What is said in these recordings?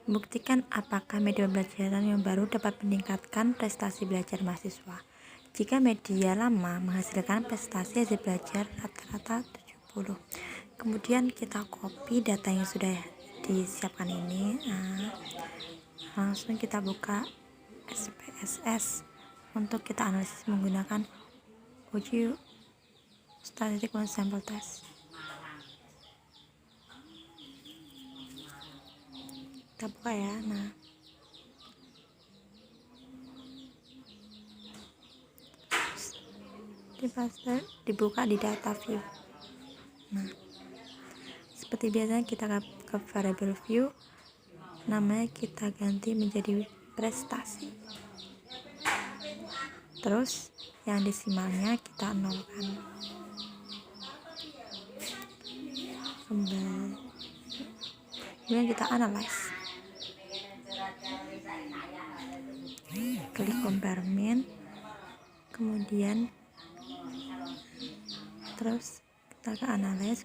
Membuktikan apakah media pembelajaran yang baru dapat meningkatkan prestasi belajar mahasiswa. Jika media lama menghasilkan prestasi hasil belajar rata-rata 70. Kemudian kita copy data yang sudah disiapkan ini. Langsung kita buka SPSS untuk kita analisis menggunakan uji statistik sample test. Kita buka ya. Dibuka di data view. Seperti biasanya kita ke variable view, namanya kita ganti menjadi prestasi. Terus yang desimalnya kita nolkan. Kemudian kita analyze. Klik compare mean, kemudian terus kita ke analyze,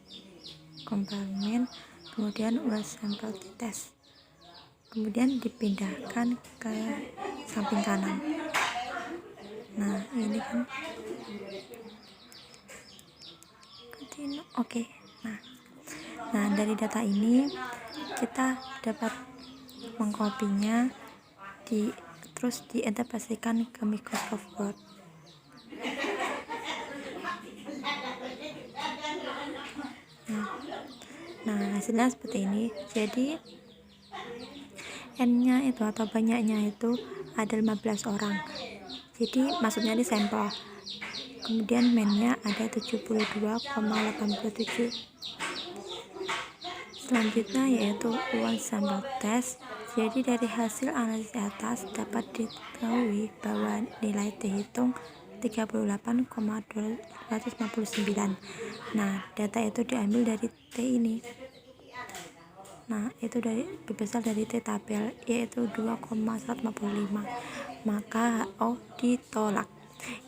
compare mean, kemudian ulas sampel test, kemudian dipindahkan ke samping kanan. Ini kan continue. Oke. Dari data ini kita dapat mengkopinya terus diintegrasikan ke Microsoft Word. Hasilnya seperti ini. Jadi N-nya itu atau banyaknya itu ada 15 orang. Jadi maksudnya di sampel. Kemudian mean-nya ada 72,87. Selanjutnya yaitu one sample test. Jadi dari hasil analisis atas dapat diketahui bahwa nilai dihitung 38,259. Data itu diambil dari T ini. Itu berasal dari T tabel, yaitu 2,155. Maka HO ditolak.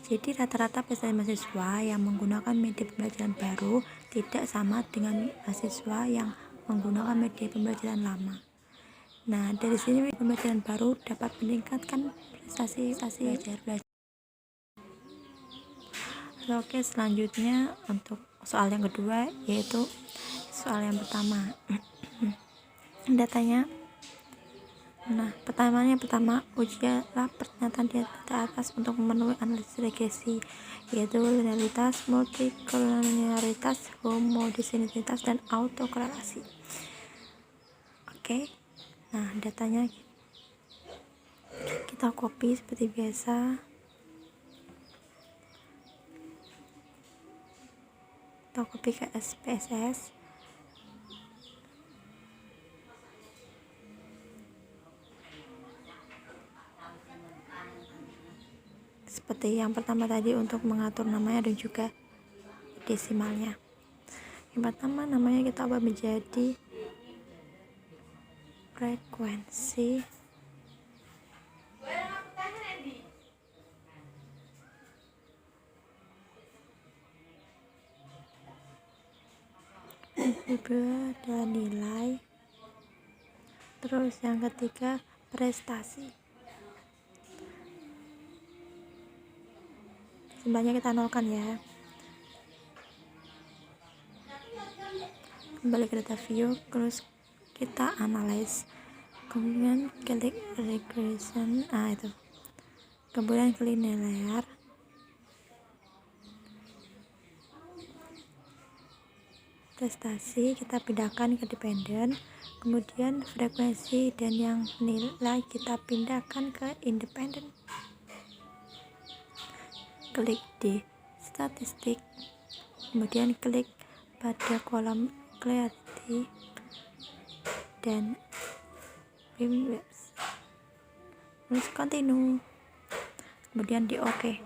Jadi rata-rata prestasi mahasiswa yang menggunakan media pembelajaran baru tidak sama dengan mahasiswa yang menggunakan media pembelajaran lama. Dari sini media pembelajaran baru dapat meningkatkan prestasi belajar. Oke, selanjutnya untuk soal yang kedua, yaitu soal yang pertama. Datanya. Pertama, ujilah pernyataan di atas untuk memenuhi analisis regresi, yaitu linearitas, multikolonialitas, homogenitas, dan autokorelasi. Oke. Datanya kita copy seperti biasa. Kita copy ke SPSS. Seperti yang pertama tadi untuk mengatur namanya dan juga desimalnya. Yang pertama namanya kita ubah menjadi frekuensi adalah nilai. Terus yang ketiga prestasi. Sebenarnya kita nolkan ya. Kembali ke data view, terus kita analyze, kemudian klik regression, kemudian klik linear, prestasi kita pindahkan ke dependent, kemudian frekuensi dan yang nilai kita pindahkan ke independent. Klik di statistik, kemudian klik pada kolom clarity dan terus continue, kemudian di OK.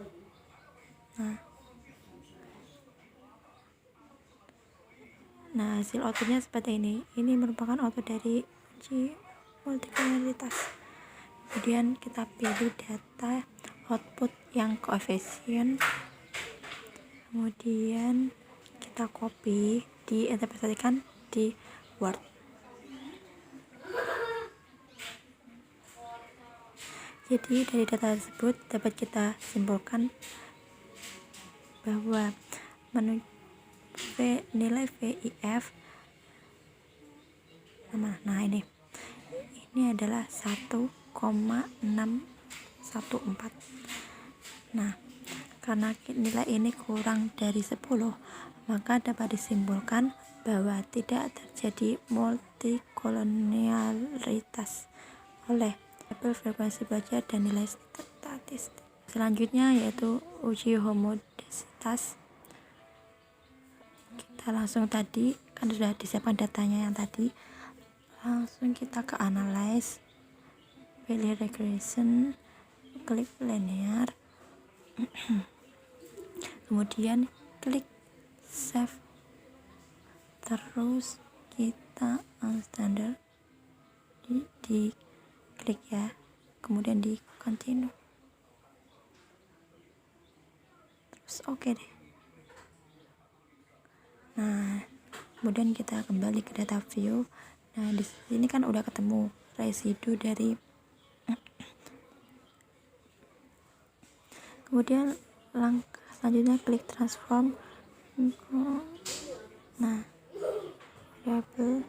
Hasil outputnya seperti ini. Ini merupakan output dari uji multikolonialitas. Kemudian kita pilih data output yang koefisien, kemudian kita copy, diintegrasikan di Word. Jadi dari data tersebut dapat kita simpulkan bahwa nilai VIF ini adalah 1,614. Nah, karena nilai ini kurang dari 10, maka dapat disimpulkan bahwa tidak terjadi multikolonialitas oleh tabel frekuensi belajar dan nilai statistik. Selanjutnya yaitu uji homodesitas. Kita langsung tadi kan sudah disiapkan datanya yang tadi, langsung kita ke analyze, pilih regression, klik linear, kemudian klik save, terus kita standar di klik ya, kemudian di continue, terus oke deh. Nah, kemudian kita kembali ke data view. Nah, di sini kan udah ketemu residu dari kemudian langkah selanjutnya klik transform. Nah, variabel,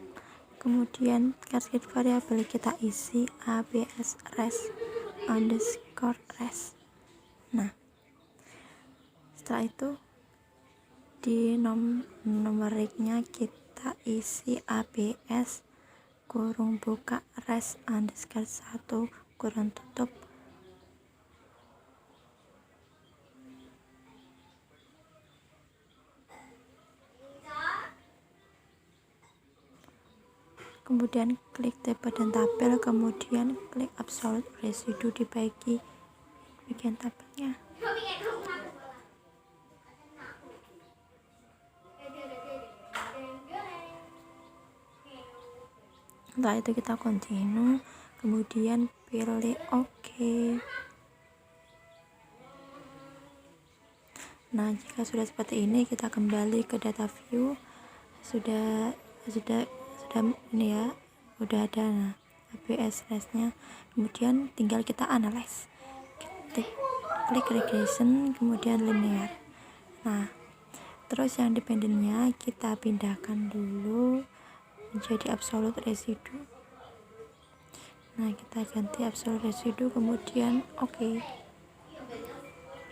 kemudian cascade variabel kita isi abs res underscore res. Nah, setelah itu di numeriknya kita isi abs kurung buka res underscore 1 kurung tutup, kemudian klik table dan tabel, kemudian klik absolute residu dibagi bagian tabelnya. Setelah itu kita continue, kemudian pilih OK. Nah, jika sudah seperti ini, kita kembali ke data view. Sudah ini ya, udah ada nah, ABS resnya. Kemudian tinggal kita analyze. Klik regression, kemudian linear. Nah, terus yang dependennya kita pindahkan dulu menjadi absolute residu. Nah, kita ganti absolute residu, kemudian OK.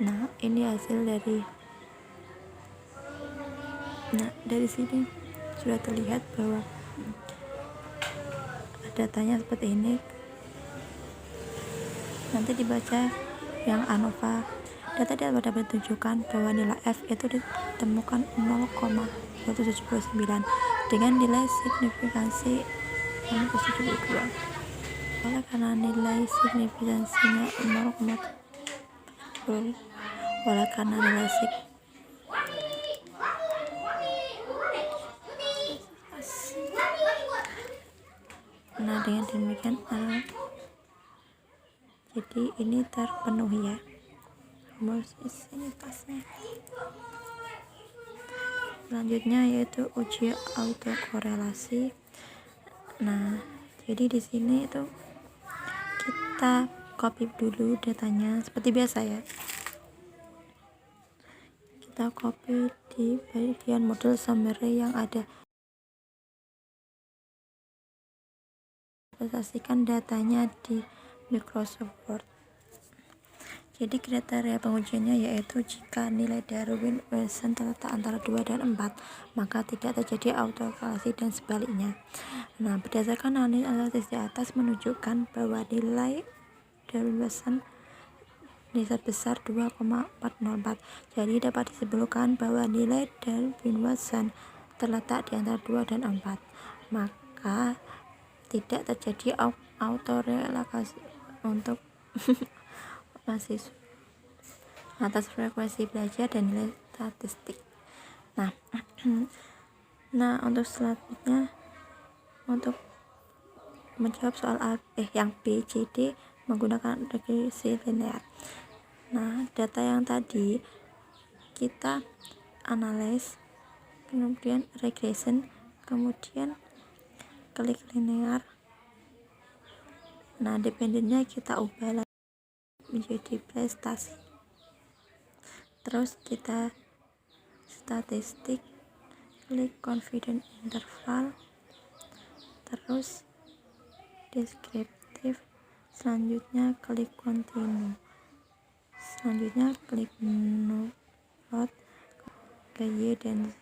Nah, ini hasil dari sini sudah terlihat bahwa datanya seperti ini. Nanti dibaca yang ANOVA. Data dapat menunjukkan bahwa nilai F itu ditemukan 0,179 dengan nilai signifikansi 0,72. Oleh karena nilai signifikansinya 0,40, oleh karena nilai nah, dengan demikian jadi ini terpenuhi ya homosisitasnya. Selanjutnya yaitu uji autokorelasi. Nah, jadi di sini itu kita copy dulu datanya seperti biasa ya. Kita copy di bagian model summary yang ada. Presentasikan datanya di Microsoft Word. Jadi kriteria pengujiannya yaitu jika nilai Darwin-Wilson terletak antara 2 dan 4, maka tidak terjadi autokorelasi dan sebaliknya. Nah, berdasarkan analisis di atas menunjukkan bahwa nilai Darwin-Wilson nilai besar 2,404. Jadi dapat disimpulkan bahwa nilai Darwin-Wilson terletak di antara 2 dan 4. Maka tidak terjadi autokorelasi untuk mahasiswa atas frekuensi belajar dan nilai statistik. Nah, untuk selanjutnya untuk menjawab soal yang B, C, D menggunakan regresi linear. Nah, data yang tadi kita analyze, kemudian regression, kemudian klik linear. Nah, dependennya kita ubah menjadi prestasi. Terus kita statistik, klik confidence interval, terus deskriptif, selanjutnya klik continue, selanjutnya klik note ke Y dan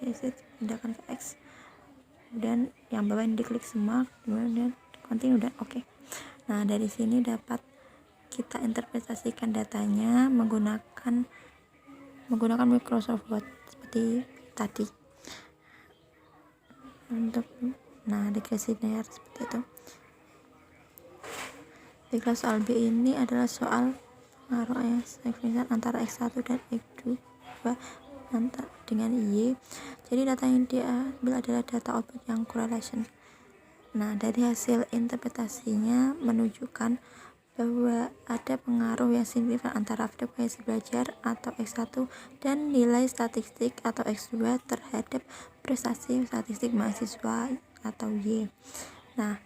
Z pindahkan ke X, dan yang bawah ini diklik semua, kemudian continue dan oke. Nah, dari sini dapat kita interpretasikan datanya menggunakan Microsoft Word seperti tadi. Untuk regresi linear seperti itu. Baiklah, soal B ini adalah soal pengaruh signifikan antara X1 dan X2 dengan Y. Jadi data yang diambil adalah data output yang correlation. Nah, dari hasil interpretasinya menunjukkan bahwa ada pengaruh yang signifikan antara frekuensi belajar atau X1 dan nilai statistik atau X2 terhadap prestasi statistik mahasiswa atau Y. Nah,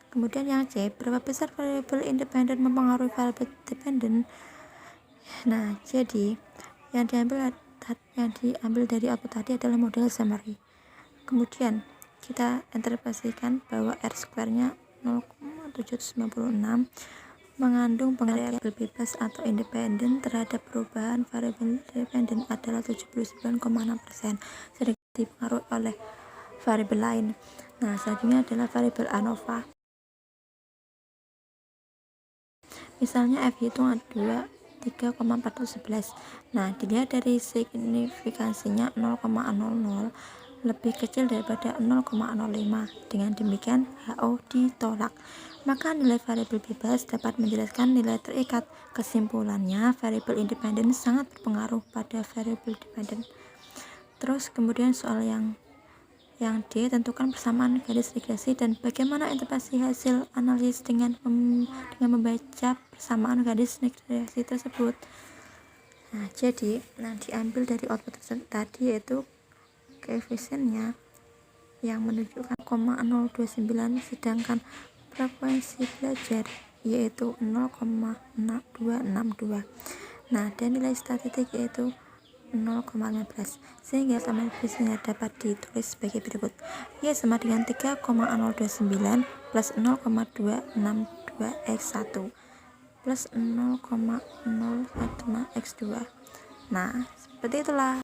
kemudian yang C, berapa besar variabel independen mempengaruhi variabel dependen. Nah, jadi yang diambil dari output tadi adalah model summary. Kemudian kita interpretasikan bahwa R-square-nya 0,796 mengandung pengertian variabel bebas atau independen terhadap perubahan variabel dependen adalah 79,6%, sedikit dipengaruhi oleh variabel lain. Nah, selanjutnya adalah variabel ANOVA. Misalnya F hitung 3,411. Nah, dilihat dari signifikansinya 0,00 lebih kecil daripada 0,05. Dengan demikian, HO ditolak. Maka nilai variabel bebas dapat menjelaskan nilai terikat. Kesimpulannya, variabel independen sangat berpengaruh pada variabel dependen. Terus kemudian soal yang D, tentukan persamaan garis regresi dan bagaimana interpretasi hasil analisis dengan membaca persamaan garis regresi tersebut. Nah, jadi diambil dari output tadi, yaitu koefisiennya yang menunjukkan 0,029, sedangkan frekuensi belajar yaitu 0,262. Nah, dan nilai statistik yaitu 0,15, sehingga sama definisinya dapat ditulis sebagai berikut: Y sama dengan 3,029 plus 0,262 X1 plus 0,015 X2. Nah, seperti itulah.